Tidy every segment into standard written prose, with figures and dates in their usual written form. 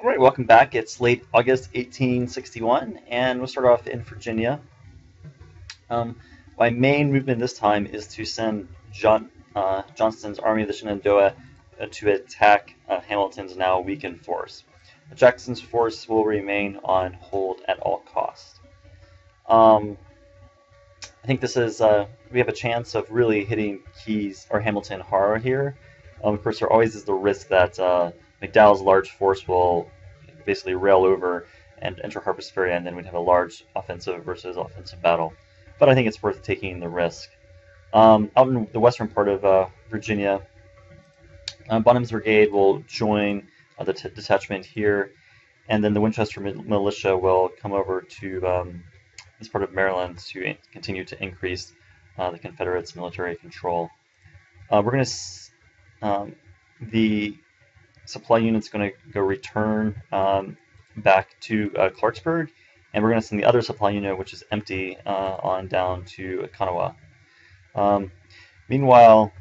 All right, welcome back. It's late August 1861, and we'll start off in Virginia. Um, my main movement this time is to send Johnston's Army of the Shenandoah to attack Hamilton's now weakened force. Jackson's force will remain on hold at all costs. Um, I think this is we have a chance of really hitting Keyes or Hamilton hard here. Of course, there always is the risk that McDowell's large force will basically rail over and enter Harper's Ferry, and then we'd have a large offensive versus offensive battle. But I think it's worth taking the risk. Out in the western part of Virginia, Bonham's brigade will join the detachment here, and then the Winchester militia will come over to this part of Maryland to continue to increase the Confederates' military control. We're going to the supply unit's going to go return back to Clarksburg, and we're going to send the other supply unit, which is empty, on down to Kanawha. Meanwhile,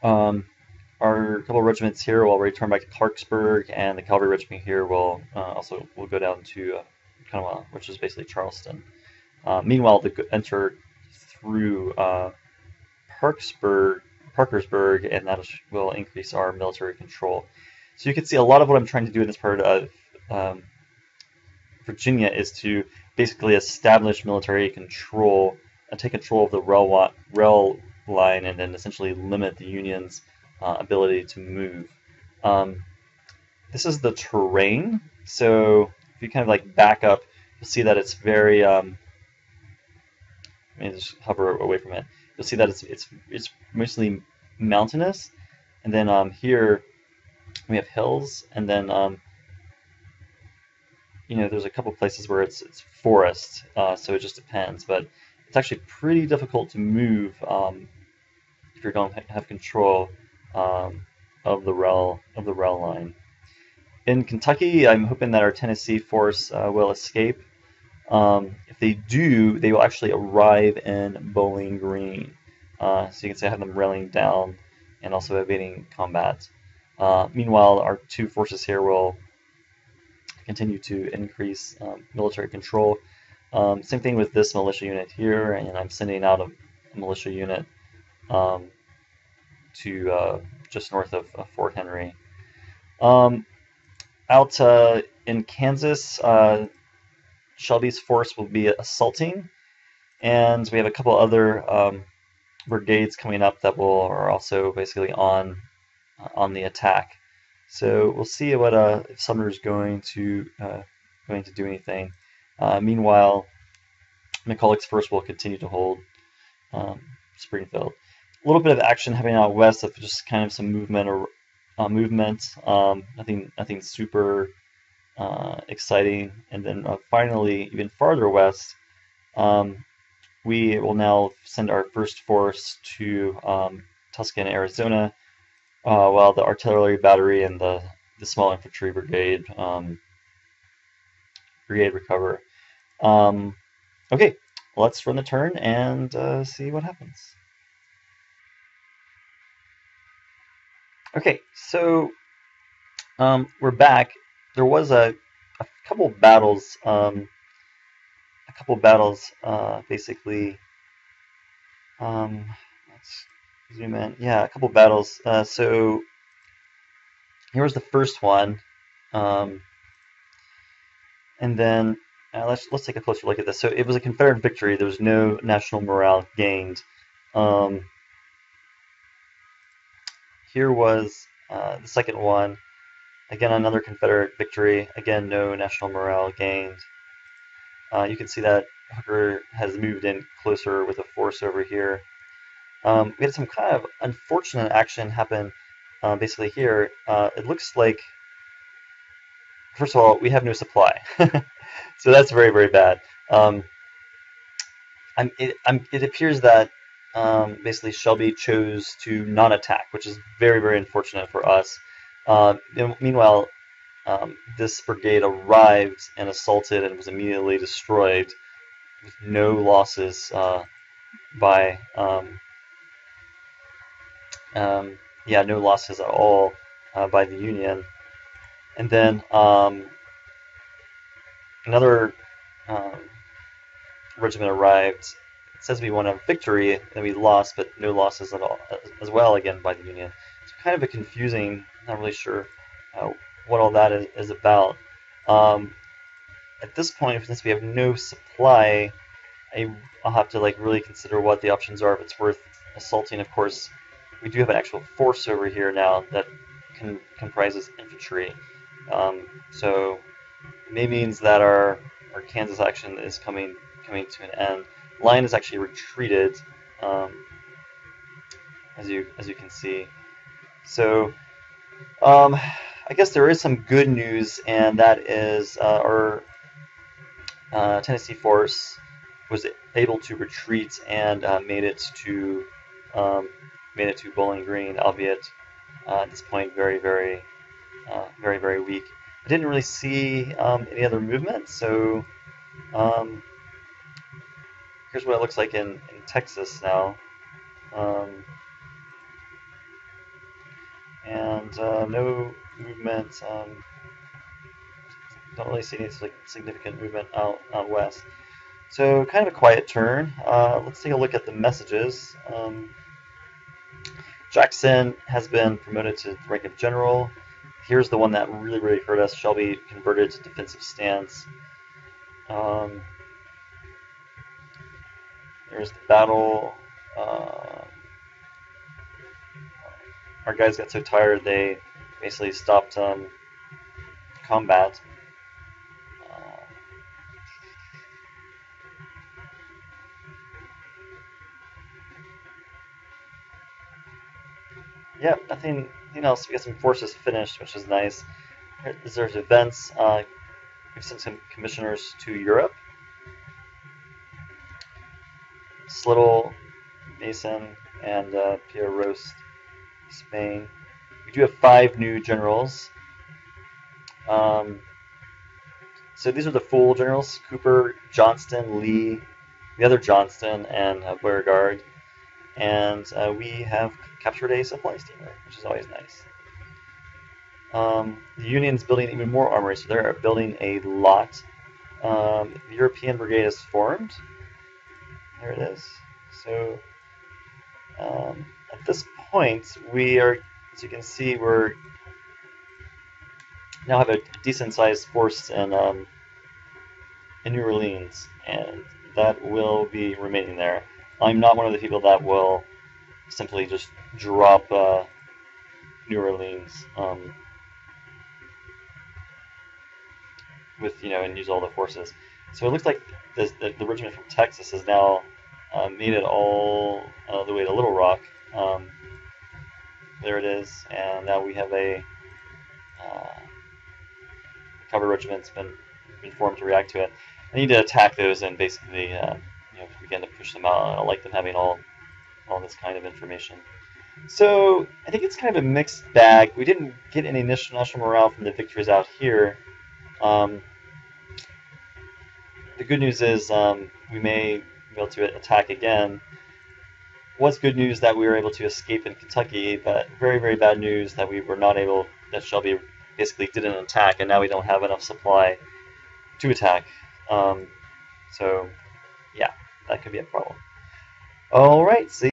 our couple regiments here will return back to Clarksburg, and the cavalry regiment here will will go down to Kanawha, which is basically Charleston. Meanwhile, they enter through Parkersburg, and that will increase our military control. So you can see a lot of what I'm trying to do in this part of Virginia is to basically establish military control, take control of the rail line, and then essentially limit the Union's ability to move. This is the terrain. So if you kind of like back up, you'll see that it's very. Let me just hover away from it. You'll see that it's mostly mountainous, and then here we have hills, and then there's a couple places where it's forest, so it just depends. But it's actually pretty difficult to move if you're going to have control of the rail line. In Kentucky, I'm hoping that our Tennessee force will escape. If they do, they will actually arrive in Bowling Green. So you can see I have them railing down and also evading combat. Meanwhile, our two forces here will continue to increase military control. Same thing with this militia unit here, and I'm sending out a militia unit to just north of Fort Henry. Out in Kansas, Shelby's force will be assaulting, and we have a couple other brigades coming up that are also basically on the attack. So we'll see what if Sumner's going to do anything. Meanwhile, McCulloch's force will continue to hold Springfield. A little bit of action happening out west of just kind of some movement nothing super exciting. And then finally, even farther west, we will now send our first force to Tucson, Arizona, while the artillery battery and the small infantry brigade recover. Okay, let's run the turn and see what happens. Okay, so we're back. There was a couple battles. Basically. Let's zoom in. Yeah, a couple battles. So here was the first one, and then let's take a closer look at this. So it was a Confederate victory. There was no national morale gained. Here was the second one. Again, another Confederate victory. Again, no national morale gained. You can see that Hooker has moved in closer with a force over here. We had some kind of unfortunate action happen basically here. It looks like, first of all, we have no supply. So that's very, very bad. It appears that basically Shelby chose to non-attack, which is very, very unfortunate for us. Meanwhile, this brigade arrived and assaulted and was immediately destroyed with no losses no losses at all by the Union. And then another regiment arrived. It says we won a victory, and we lost, but no losses at all, as well, again, by the Union. It's kind of a confusing, not really sure what all that is about. At this point, since we have no supply, I'll have to really consider what the options are, if it's worth assaulting. Of course, we do have an actual force over here now that comprises infantry. So it may means that our Kansas action is coming to an end. Line is actually retreated, as you can see. So I guess there is some good news, and that is our Tennessee force was able to retreat and made it to Bowling Green, albeit at this point very weak. I didn't really see any other movement, so here's what it looks like in Texas now. And no movement. Don't really see any significant movement out west. So kind of a quiet turn. Let's take a look at the messages. Jackson has been promoted to the rank of general. Here's the one that really hurt us. Shelby converted to defensive stance. There's the battle. Our guys got so tired they basically stopped combat. Yeah, nothing else. We got some forces finished, which is nice. There's events. We've sent some commissioners to Europe. Slittle, Mason, and Pierre Rost, Spain. We do have 5 new generals. So these are the full generals: Cooper, Johnston, Lee, the other Johnston, and Beauregard. And we have captured a supply steamer, which is always nice. The Union's building even more armory, so they're building a lot. The European Brigade is formed. There it is. So at this point, we are, as you can see, we're now have a decent-sized force in New Orleans, and that will be remaining there. I'm not one of the people that will simply just drop New Orleans and use all the forces. So it looks like the regiment from Texas has now made it all the way to Little Rock. There it is, and now we have a cavalry regiment's been formed to react to it. I need to attack those and basically begin to push them out. I don't like them having all this kind of information. So I think it's kind of a mixed bag. We didn't get any national morale from the victories out here. The good news is we may be able to attack again. What's good news that we were able to escape in Kentucky, but very bad news that we were not able, that Shelby basically didn't attack, and now we don't have enough supply to attack. So yeah, that could be a problem. All right, see.